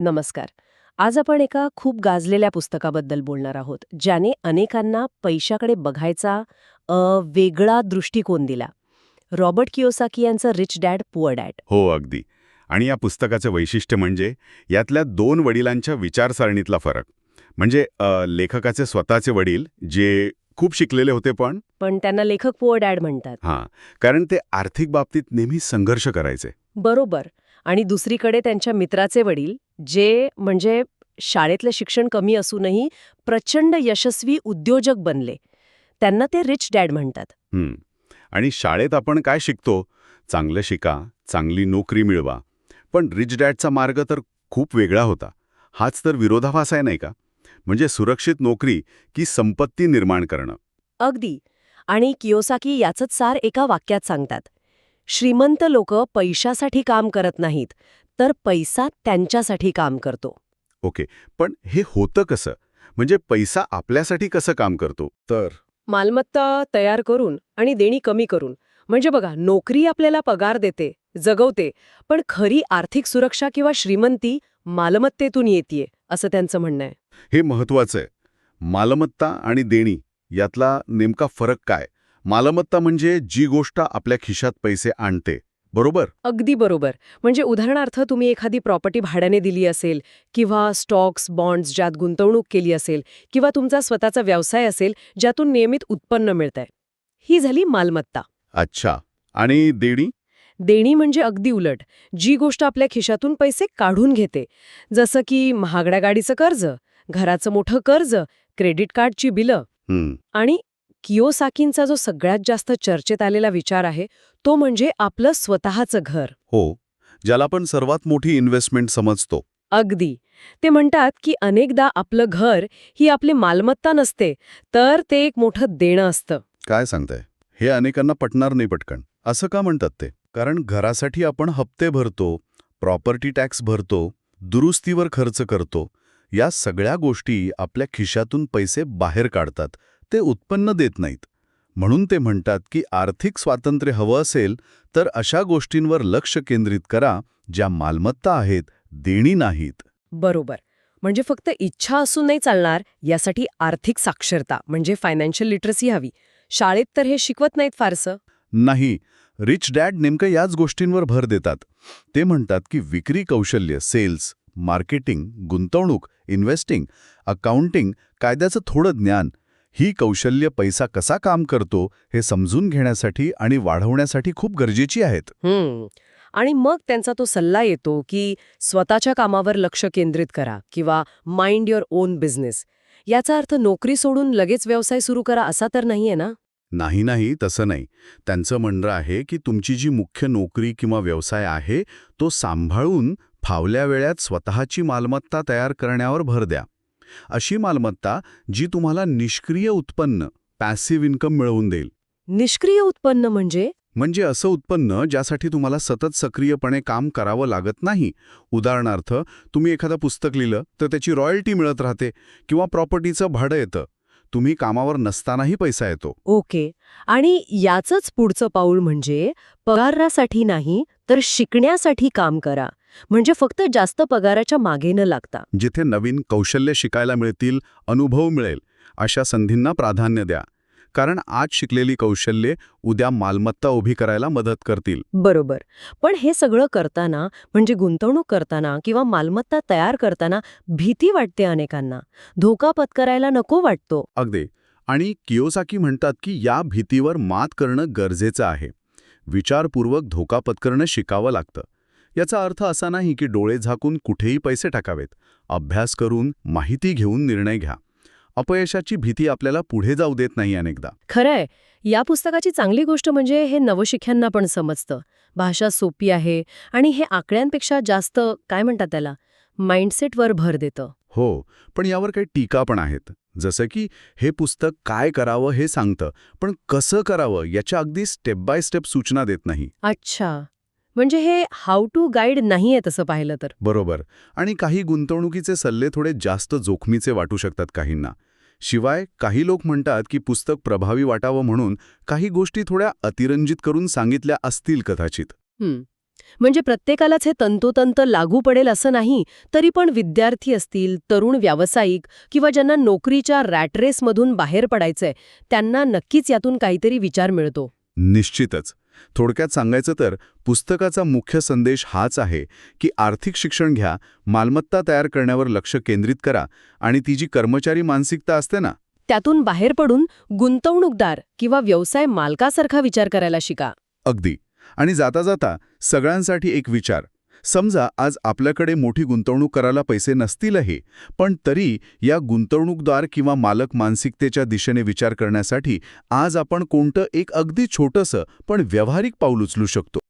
नमस्कार. आज आपण एका खूप गाजलेल्या पुस्तकाबद्दल बोलणार आहोत, ज्याने अनेकांना पैशाकडे बघायचा अ, वेगळा दृष्टिकोन दिला. रॉबर्ट कियोसाकी यांचं रिच डॅड पुअर डॅड. हो, अगदी. आणि या पुस्तकाचं वैशिष्ट्य म्हणजे यातल्या दोन वडिलांच्या विचारसरणीतला फरक. म्हणजे लेखकाचे स्वतःचे वडील, जे खूप शिकलेले होते पण त्यांना लेखक पुअर डॅड म्हणतात. कारण ते आर्थिक बाबतीत नेहमी संघर्ष करायचे. बरोबर. आणि दुसरीकडे त्यांच्या मित्राचे वडील, जे म्हणजे शाळेतलं शिक्षण कमी असूनही प्रचंड यशस्वी उद्योजक बनले. त्यांना ते रिच डॅड म्हणतात. हं. आणि शाळेत आपण काय शिकतो? चांगलं शिका, चांगली नोकरी मिळवा. पण रिच डॅडचा मार्ग तर खूप वेगळा होता. हाच तर विरोधाभास आहे, नाही का? म्हणजे सुरक्षित नोकरी की संपत्ती निर्माण करणं. अगदी. आणि कियोसाकी याचंच सार एका वाक्यात सांगतात. श्रीमंत लोक पैशासाठी काम करत नाहीत, तर पैसा त्यांच्यासाठी काम करतो. ओके. पण हे होतं कसं? म्हणजे पैसा आपल्यासाठी कसं काम करतो? तर मालमत्ता तयार करून आणि देणी कमी करून. म्हणजे बघा, नोकरी आपल्याला पगार देते, जगवते, पण खरी आर्थिक सुरक्षा किंवा श्रीमंती मालमत्तेतून येतेय, असं त्यांचं म्हणणं आहे. हे महत्वाचं आहे. मालमत्ता आणि देणी यातला नेमका फरक काय? मालमत्ता म्हणजे जी गोष्ट आपल्या खिशात पैसे आणते, बरोबर? अगदी बरोबर. म्हणजे उदाहरणार्थ तुम्ही एखादी प्रॉपर्टी भाड्याने दिली असेल, किंवा स्टॉक्स, बॉन्ड्स ज्यात गुंतवणूक केली असेल, किंवा तुमचा स्वतःचा व्यवसाय असेल, ज्यातून नियमित उत्पन्न मिळतंय. ही झाली मालमत्ता. अच्छा. आणि देणी? देणी म्हणजे अगदी उलट. जी गोष्ट आपल्या खिशातून पैसे काढून घेते. जसं की महागड्या गाडीचं कर्ज, घराचं मोठं कर्ज, क्रेडिट कार्डची बिलं. हं. आणि कियोसाकींचा जो सगळ्यात जास्त चर्चेत आलेला विचार आहे, तो म्हणजे आपलं स्वतःचं घर. हो. ज्याला आपण सर्वात मोठी इन्व्हेस्टमेंट समजतो. अगदी. ते म्हणतात की अनेकदा आपलं घर ही आपली मालमत्ता नसते, तर ते एक मोठं देणं असतं. काय सांगताय? हे अनेकांना पटणार नाही पटकन. असं का म्हणतात ते? कारण घरासाठी आपण हप्ते भरतो, प्रॉपर्टी टॅक्स भरतो, दुरुस्तीवर खर्च करतो. या सगळ्या गोष्टी आपल्या खिशातून पैसे बाहेर काढतात. ते उत्पन्न देत नाहीत. म्हणून ते म्हणतात की आर्थिक स्वातंत्र्य हवं असेल तर अशा गोष्टींवर लक्ष केंद्रित करा, ज्या मालमत्ता आहेत, देणी नाहीत. बरोबर. म्हणजे फक्त इच्छा असून नाही चालणार, यासाठी आर्थिक साक्षरता म्हणजे फायनान्शियल लिटरसी हवी. शाळेत तर हे शिकवत नाहीत फारसं. नाही. रिच डॅड नेमकं याच गोष्टींवर भर देतात. ते म्हणतात की विक्री कौशल्य, सेल्स, मार्केटिंग, गुंतवणूक, इन्व्हेस्टिंग, अकाउंटिंग, कायद्याचं थोडं ज्ञान, ही कौशल्य पैसा कसा काम करतो हे समजून घेण्यासाठी आणि वाढवण्यासाठी खूप गरजेची आहेत. आणि मग त्यांचा तो सल्ला येतो की स्वतःच्या कामावर लक्ष केंद्रित करा, किंवा माइंड युअर ओन बिझनेस. याचा अर्थ नोकरी सोडून लगेच व्यवसाय सुरू करा असा तर नाहीये ना? नाही, तसं नाही. त्यांचं म्हणणं आहे की तुमची जी मुख्य नोकरी किंवा व्यवसाय आहे, तो सांभाळून फावल्या वेळात स्वतःची मालमत्ता तयार करण्यावर भर द्या. अशी मालमत्ता जी तुम्हाला निष्क्रिय उत्पन्न, पॅसिव्ह इन्कम मिळवून देईल. निष्क्रिय उत्पन्न म्हणजे असं उत्पन्न ज्यासाठी तुम्हाला सतत सक्रियपणे काम करावं लागत नाही. उदाहरणार्थ, तुम्ही एखादं पुस्तक लिहिलं तर त्याची रॉयल्टी मिळत राहते, किंवा प्रॉपर्टीचं भाडं येतं. तुम्ही कामावर नसतानाही पैसा येतो. ओके. आणि याचंच पुढचं पाऊल म्हणजे पगारासाठी नाही, तर शिकण्यासाठी काम करा. म्हणजे फक्त जास्त पगाराच्या मागे न लागता. जिथे नवीन कौशल्य शिकायला मिळतील, अनुभव मिळेल, अशा संधींना प्राधान्य द्या. कारण आज शिकलेली कौशल्ये उद्या मालमत्ता उभी करायला मदत करतील. बरोबर. पण हे सगळं करताना, म्हणजे गुंतवणूक करताना किंवा मालमत्ता तयार करताना भीती वाटते अनेकांना. धोका पत्करायला नको वाटतो. अगदी. आणि कियोसाकी म्हणतात की या भीतीवर मात करणं गरजेचं आहे. विचारपूर्वक धोका पत्करणं शिकावं लागतं. याचा अर्थ असा नाही की डोळे झाकून कुठेही पैसे टाकावेत. अभ्यास करून, माहिती घेऊन निर्णय घ्या. अपयशाची भीती आपल्याला पुढे जाऊ देत नाही अनेकदा. खरंय. या पुस्तकाची चांगली गोष्ट म्हणजे हे नवशिक्यांना पण समजतं. भाषा सोपी आहे आणि हे आकड्यांपेक्षा जास्त, काय म्हणतात त्याला, माइंडसेटवर भर देतं. हो, पण यावर काही टीका पण आहेत. जसं की हे पुस्तक काय करावं हे सांगतं, पण कसं करावं याच्या अगदी स्टेप बाय स्टेप सूचना देत नाही. अच्छा. म्हणजे हे हाऊ टू गाईड नाहीये तसं पाहिलं तर. बरोबर. आणि काही गुंतवणुकीचे सल्ले थोडे जास्त जोखमीचे वाटू शकतात काहींना. शिवाय काही लोक म्हणतात की पुस्तक प्रभावी वाटावं म्हणून काही गोष्टी थोड्या अतिरंजित करून सांगितल्या असतील कदाचित. हं. म्हणजे प्रत्येकालाच हे तंतोतंत लागू पडेल असं नाही, तरी पण विद्यार्थी असतील, तरुण व्यावसायिक किंवा ज्यांना नोकरीच्या रॅट रेसमधून बाहेर पडायचंय, त्यांना नक्कीच यातून काहीतरी विचार मिळतो. निश्चितच. थोडक्यात सांगायचं तर पुस्तकाचा मुख्य संदेश हाच आहे की आर्थिक शिक्षण घ्या, मालमत्ता तयार करण्यावर लक्ष केंद्रित करा आणि ती जी कर्मचारी मानसिकता असते ना, त्यातून बाहेर पडून गुंतवणूकदार किंवा व्यवसाय मालकासारखा विचार करायला शिका. अगदी. आणि जाता जाता सगळ्यांसाठी एक विचार. समजा आज आपल्याकडे मोठी गुंतवणूक करायला पैसे नसतीलही, पण तरी या गुंतवणूकदार किंवा मालक मानसिकतेच्या दिशेने विचार करण्यासाठी आज आपण कोणतं एक अगदी छोटंसं पण व्यावहारिक पाऊल उचलू शकतो.